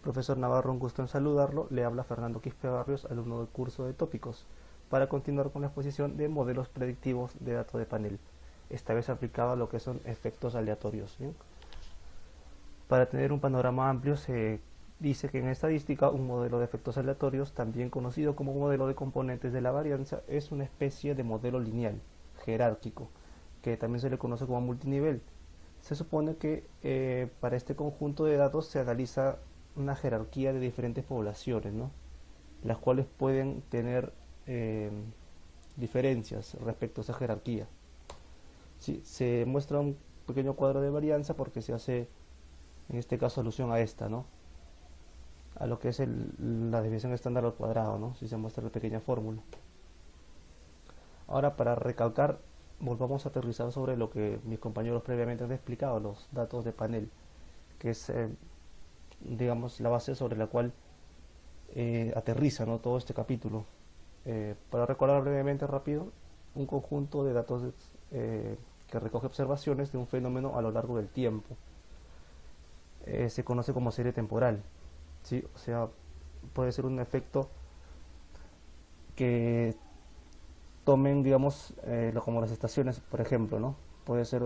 Profesor Navarro, un gusto en saludarlo. Le habla Fernando Quispe Barrios, alumno del curso de tópicos, para continuar con la exposición de modelos predictivos de datos de panel, esta vez aplicado a lo que son efectos aleatorios. ¿Bien? Para tener un panorama amplio, se dice que en estadística un modelo de efectos aleatorios, también conocido como modelo de componentes de la varianza, es una especie de modelo lineal, jerárquico, que también se le conoce como multinivel. Se supone que para este conjunto de datos se analiza una jerarquía de diferentes poblaciones, ¿no? Las cuales pueden tener eh, diferencias respecto a esa jerarquía. Sí, se muestra un pequeño cuadro de varianza porque se hace en este caso alusión a esta, ¿no? A lo que es la desviación estándar al cuadrado, ¿no? Si se muestra la pequeña fórmula. Ahora, para recalcar, volvamos a aterrizar sobre lo que mis compañeros previamente han explicado, los datos de panel, que es, digamos, la base sobre la cual aterriza, ¿no?, todo este capítulo. Para recordar brevemente rápido, un conjunto de datos que recoge observaciones de un fenómeno a lo largo del tiempo. Se conoce como serie temporal, ¿sí? O sea, puede ser un efecto que tomen, digamos, como las estaciones, por ejemplo, ¿no? Puede ser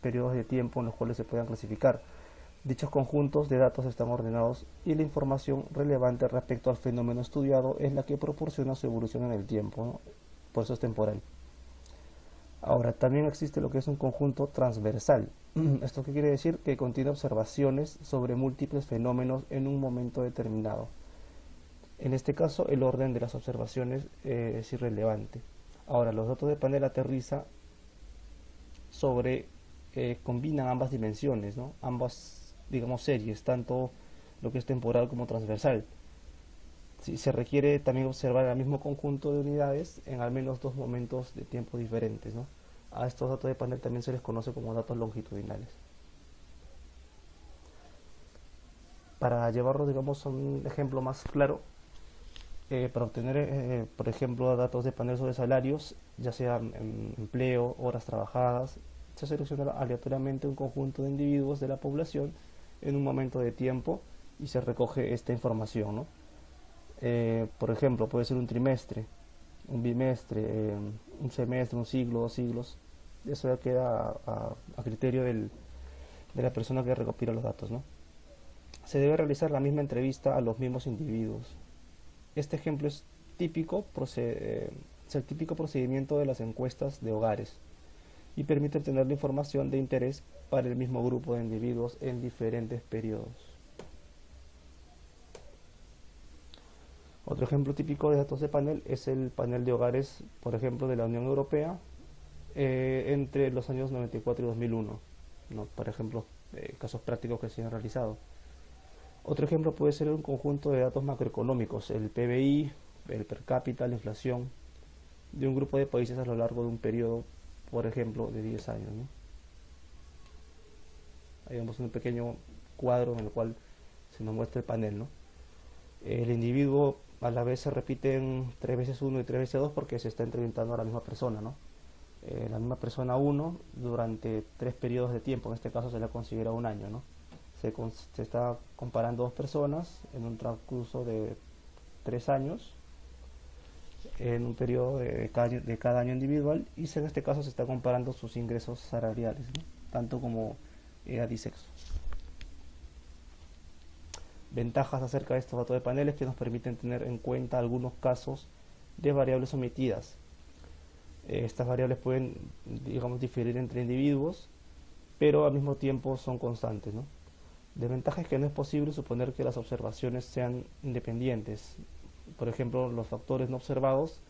periodos de tiempo en los cuales se puedan clasificar. Dichos conjuntos de datos están ordenados y la información relevante respecto al fenómeno estudiado es la que proporciona su evolución en el tiempo, ¿no? Por eso es temporal. Ahora, también existe lo que es un conjunto transversal. ¿Esto qué quiere decir? Que contiene observaciones sobre múltiples fenómenos en un momento determinado. En este caso, el orden de las observaciones es irrelevante. Ahora, los datos de panel aterriza sobre, combinan ambas dimensiones, ¿no? Ambas, digamos, series, tanto lo que es temporal como transversal. Si se requiere también observar el mismo conjunto de unidades en al menos dos momentos de tiempo diferentes, ¿no? A estos datos de panel también se les conoce como datos longitudinales. Para llevarlo, digamos, a un ejemplo más claro, para obtener, por ejemplo, datos de panel sobre salarios, ya sea empleo, horas trabajadas, se selecciona aleatoriamente un conjunto de individuos de la población en un momento de tiempo y se recoge esta información, ¿no? Por ejemplo, puede ser un trimestre, un bimestre, un semestre, un siglo, 2 siglos. Eso ya queda a criterio de la persona que recopila los datos, ¿no? Se debe realizar la misma entrevista a los mismos individuos. Este ejemplo es el típico procedimiento de las encuestas de hogares y permite obtener la información de interés para el mismo grupo de individuos en diferentes periodos. Otro ejemplo típico de datos de panel es el panel de hogares, por ejemplo, de la Unión Europea entre los años 94 y 2001, ¿no? Por ejemplo, casos prácticos que se han realizado. Otro ejemplo puede ser un conjunto de datos macroeconómicos, el PBI, el per cápita, la inflación, de un grupo de países a lo largo de un periodo, por ejemplo, de 10 años, ¿no? Ahí vemos un pequeño cuadro en el cual se nos muestra el panel, ¿no? El individuo a la vez se repiten 3 veces 1 y 3 veces 2 porque se está entrevistando a la misma persona, ¿no? La misma persona 1 durante 3 periodos de tiempo, en este caso se le considera un año, ¿no? Se está comparando dos personas en un transcurso de 3 años, en un periodo de cada año individual, y en este caso se está comparando sus ingresos salariales, ¿no? Tanto como edad y sexo. Ventajas acerca de estos datos de paneles que nos permiten tener en cuenta algunos casos de variables omitidas. Estas variables pueden, digamos, diferir entre individuos, pero al mismo tiempo son constantes, ¿no? Desventaja es que no es posible suponer que las observaciones sean independientes. Por ejemplo, los factores no observados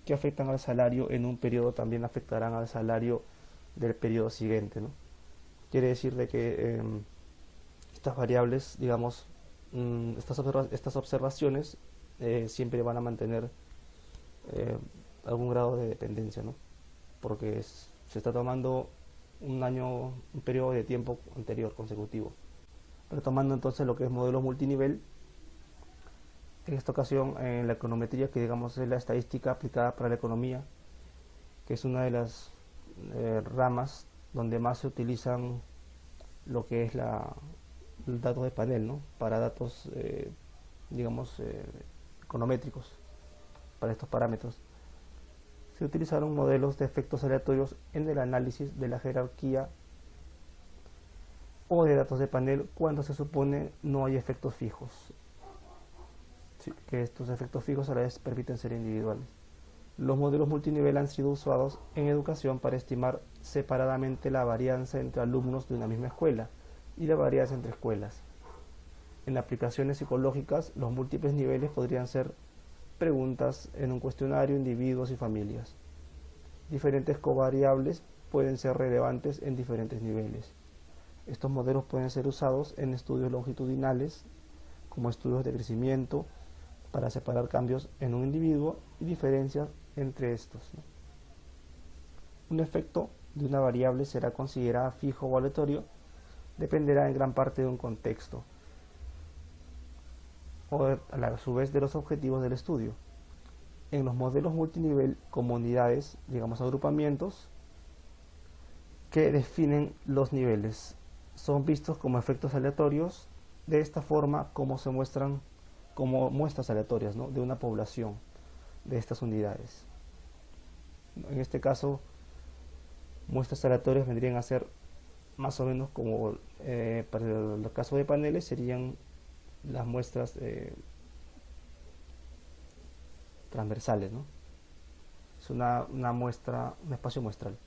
que afectan al salario en un periodo también afectarán al salario del periodo siguiente, ¿no? Quiere decir de que estas variables, digamos, estas observaciones siempre van a mantener eh, algún grado de dependencia, ¿no? Porque se está tomando un periodo de tiempo anterior consecutivo. Retomando entonces lo que es modelo multinivel, en esta ocasión en la econometría, que digamos es la estadística aplicada para la economía, que es una de las ramas donde más se utilizan lo que es datos de panel, ¿no? Para datos, digamos, econométricos, para estos parámetros. Se utilizaron modelos de efectos aleatorios en el análisis de la jerarquía o de datos de panel cuando se supone no hay efectos fijos. Sí, que estos efectos fijos a la vez permiten ser individuales. Los modelos multinivel han sido usados en educación para estimar separadamente la varianza entre alumnos de una misma escuela y la varianza entre escuelas. En aplicaciones psicológicas, los múltiples niveles podrían ser preguntas en un cuestionario, individuos y familias. Diferentes covariables pueden ser relevantes en diferentes niveles. Estos modelos pueden ser usados en estudios longitudinales, como estudios de crecimiento, para separar cambios en un individuo y diferencias entre estos, ¿no? Un efecto de una variable será considerada fijo o aleatorio, dependerá en gran parte de un contexto, o a su vez de los objetivos del estudio. En los modelos multinivel, como unidades, digamos agrupamientos, que definen los niveles, son vistos como efectos aleatorios, de esta forma como se muestran como muestras aleatorias, ¿no? De una población de estas unidades. En este caso, muestras aleatorias vendrían a ser más o menos como para el caso de paneles serían las muestras transversales, ¿no? Es una muestra, un espacio muestral.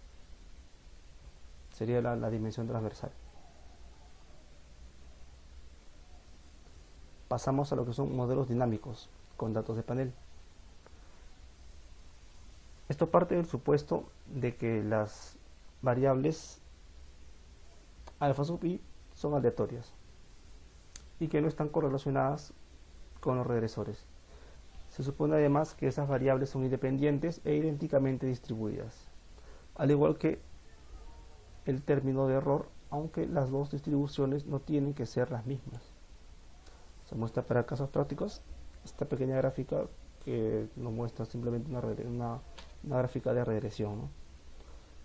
Sería la dimensión transversal. Pasamos a lo que son modelos dinámicos con datos de panel. Esto parte del supuesto de que las variables alfa sub i son aleatorias y que no están correlacionadas con los regresores. Se supone además que esas variables son independientes e idénticamente distribuidas, al igual que el término de error, aunque las dos distribuciones no tienen que ser las mismas. Se muestra para casos prácticos esta pequeña gráfica que nos muestra simplemente una gráfica de regresión, ¿no?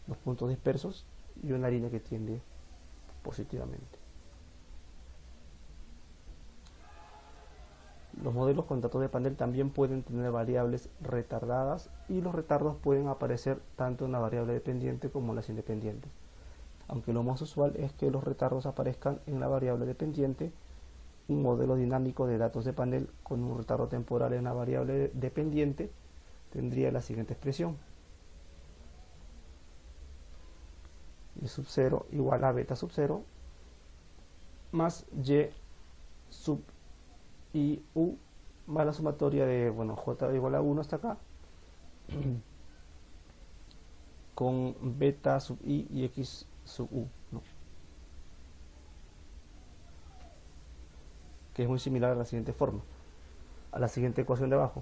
Los puntos dispersos y una línea que tiende positivamente. Los modelos con datos de panel también pueden tener variables retardadas y los retardos pueden aparecer tanto en la variable dependiente como en las independientes, aunque lo más usual es que los retardos aparezcan en la variable dependiente. Un modelo dinámico de datos de panel con un retardo temporal en la variable dependiente tendría la siguiente expresión: y sub 0 igual a beta sub 0 más y sub i u más la sumatoria de, bueno, j igual a 1 hasta acá con beta sub i y x sub u, ¿no? Que es muy similar a la siguiente forma, a la siguiente ecuación de abajo.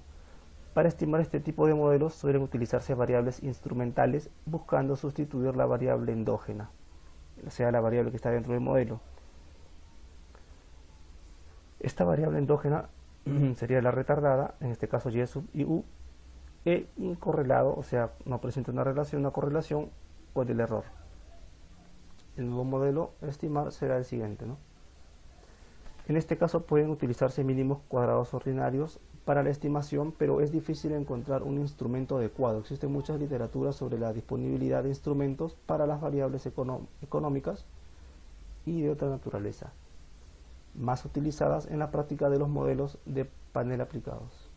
Para estimar este tipo de modelos suelen utilizarse variables instrumentales buscando sustituir la variable endógena, o sea, la variable que está dentro del modelo. Esta variable endógena sería la retardada, en este caso y sub iu, e incorrelado, o sea, no presenta una correlación con el error. El nuevo modelo a estimar será el siguiente, ¿no? En este caso pueden utilizarse mínimos cuadrados ordinarios para la estimación, pero es difícil encontrar un instrumento adecuado. Existen muchas literaturas sobre la disponibilidad de instrumentos para las variables económicas y de otra naturaleza, más utilizadas en la práctica de los modelos de panel aplicados.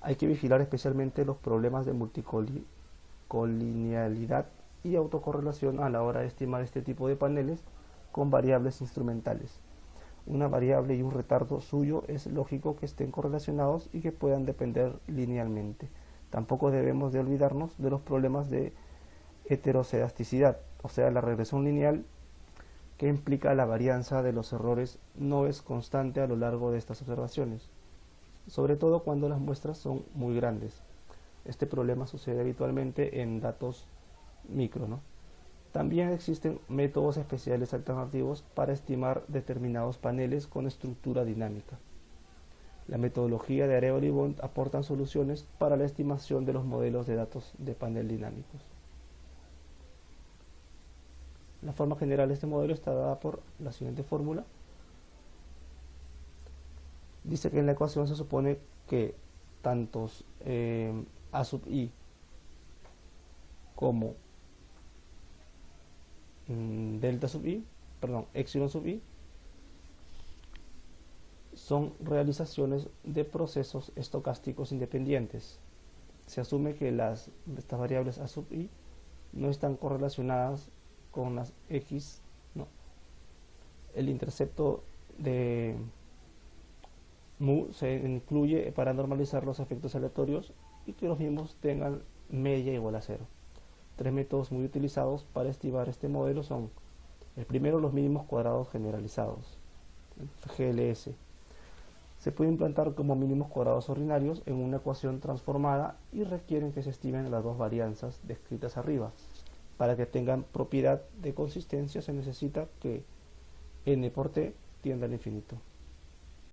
Hay que vigilar especialmente los problemas de multicolinealidad y autocorrelación a la hora de estimar este tipo de paneles con variables instrumentales. Una variable y un retardo suyo es lógico que estén correlacionados y que puedan depender linealmente. Tampoco debemos de olvidarnos de los problemas de heterocedasticidad, o sea, la regresión lineal que implica la varianza de los errores no es constante a lo largo de estas observaciones, sobre todo cuando las muestras son muy grandes. Este problema sucede habitualmente en datos micro, ¿no? También existen métodos especiales alternativos para estimar determinados paneles con estructura dinámica. La metodología de Arevalo y Bond aportan soluciones para la estimación de los modelos de datos de panel dinámicos. La forma general de este modelo está dada por la siguiente fórmula. Dice que en la ecuación se supone que tantos a sub i como delta sub i, perdón, epsilon sub i, son realizaciones de procesos estocásticos independientes. Se asume que estas variables a sub i no están correlacionadas con las x, ¿no? El intercepto de mu se incluye para normalizar los efectos aleatorios y que los mismos tengan media igual a 0. Tres métodos muy utilizados para estimar este modelo son: el primero, los mínimos cuadrados generalizados, GLS. Se puede implantar como mínimos cuadrados ordinarios en una ecuación transformada y requieren que se estimen las dos varianzas descritas arriba. Para que tengan propiedad de consistencia se necesita que n por t tienda al infinito.